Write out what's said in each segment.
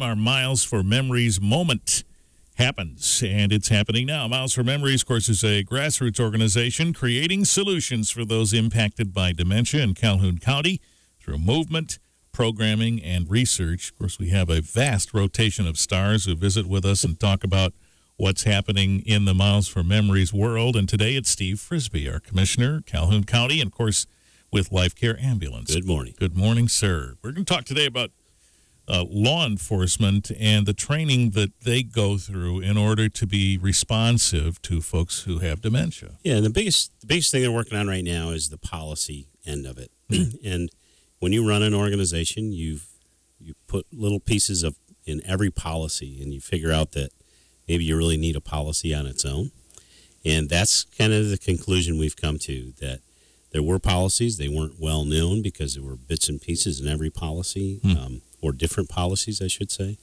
Our Miles for Memories moment happens, and it's happening now. Miles for Memories, of course, is a grassroots organization creating solutions for those impacted by dementia in Calhoun County through movement, programming, and research. Of course, we have a vast rotation of stars who visit with us and talk about what's happening in the Miles for Memories world. And today it's Steve Frisbee, our commissioner, Calhoun County, and of course, with Life Care Ambulance. Good morning. Good morning, sir. We're going to talk today about law enforcement and the training that they go through in order to be responsive to folks who have dementia. Yeah, and the biggest thing they're working on right now is the policy end of it. And when you run an organization, you put little pieces in every policy, and you figure out that maybe you really need a policy on its own. And that's kind of the conclusion we've come to, that there were policies. They weren't well known because there were bits and pieces in every policy. Or different policies, I should say.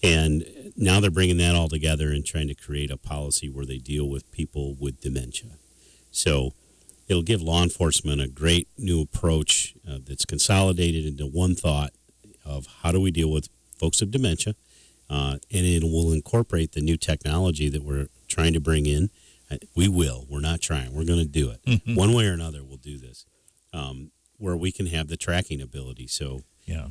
And now they're bringing that all together and trying to create a policy where they deal with people with dementia. So it'll give law enforcement a great new approach that's consolidated into one thought of how do we deal with folks with dementia, and it will incorporate the new technology that we're trying to bring in. We're not trying. We're going to do it. One way or another, we'll do this, where we can have the tracking ability. So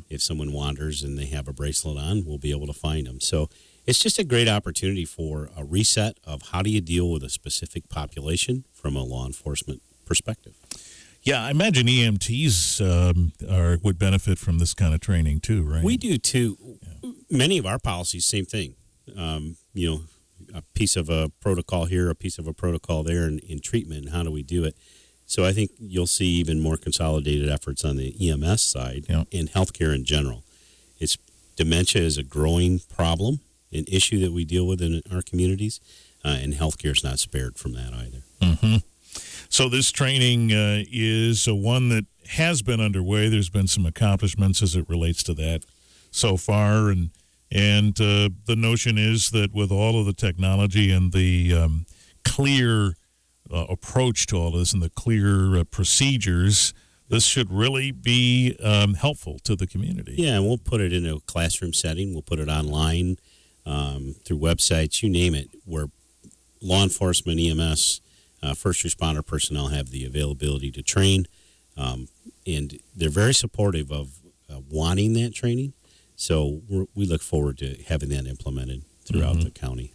if someone wanders and they have a bracelet on, we'll be able to find them. So it's just a great opportunity for a reset of how do you deal with a specific population from a law enforcement perspective. Yeah, I imagine EMTs would benefit from this kind of training too, right? We do too. Yeah. Many of our policies, same thing. A piece of a protocol here, a piece of a protocol there in treatment, and how do we do it? So I think you'll see even more consolidated efforts on the EMS side and healthcare in general. Dementia is a growing problem, an issue that we deal with in our communities, and healthcare is not spared from that either. So this training is one that has been underway. There's been some accomplishments as it relates to that so far, and the notion is that with all of the technology and the clear approach to all this and the clear procedures, this should really be helpful to the community. Yeah, and we'll put it in a classroom setting. We'll put it online through websites, you name it, where law enforcement, EMS, first responder personnel have the availability to train. And they're very supportive of wanting that training. So we look forward to having that implemented throughout the county.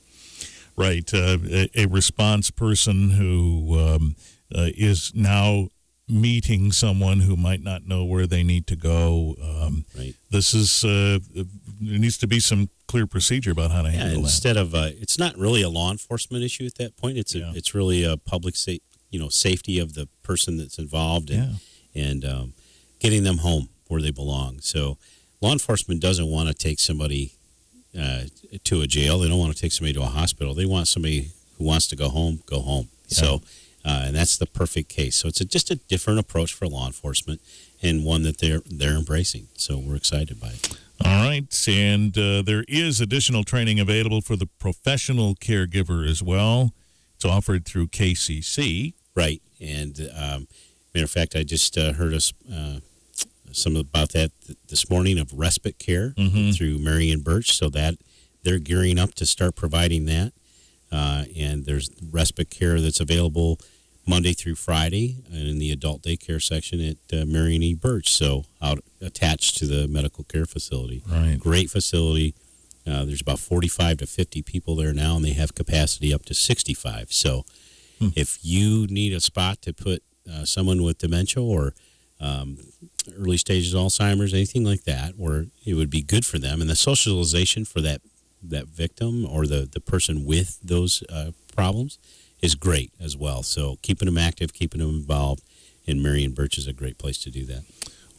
Right, a response person who is now meeting someone who might not know where they need to go. Right. This is there needs to be some clear procedure about how to handle instead that. of it's not really a law enforcement issue at that point. It's really a public safety of the person that's involved and getting them home where they belong. So law enforcement doesn't want to take somebody to a jail. They don't want to take somebody to a hospital. They want somebody who wants to go home, go home. Yeah. So, and that's the perfect case. So it's just a different approach for law enforcement, and one that they're embracing. So we're excited by it. All right, and there is additional training available for the professional caregiver as well. It's offered through KCC. Right, and matter of fact, I just heard some about that this morning of respite care through Marion Birch, so that they're gearing up to start providing that. And there's respite care that's available Monday through Friday and in the adult daycare section at Marion E. Birch, so out attached to the medical care facility. Right. Great facility. There's about 45 to 50 people there now, and they have capacity up to 65. So if you need a spot to put someone with dementia or early stages of Alzheimer's, anything like that, where it would be good for them, and the socialization for that victim or the person with those problems is great as well. So keeping them active, keeping them involved, and Marion Birch is a great place to do that.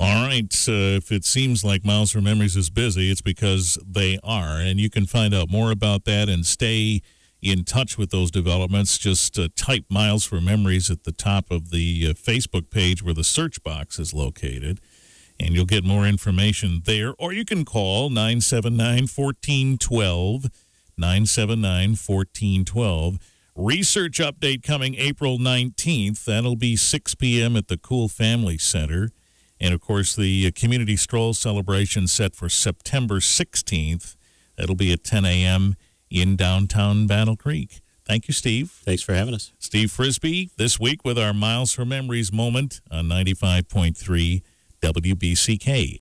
All right, if it seems like Miles for Memories is busy, it's because they are, and you can find out more about that and stay in touch with those developments. Just type Miles for Memories at the top of the Facebook page where the search box is located, and you'll get more information there. Or you can call 979-1412, 979-1412. Research update coming April 19th. That'll be 6 p.m. at the Cool Family Center. And, of course, the Community Stroll celebration set for September 16th. That'll be at 10 a.m. in downtown Battle Creek. Thank you, Steve. Thanks for having us. Steve Frisbee this week with our Miles for Memories moment on 95.3 WBCK.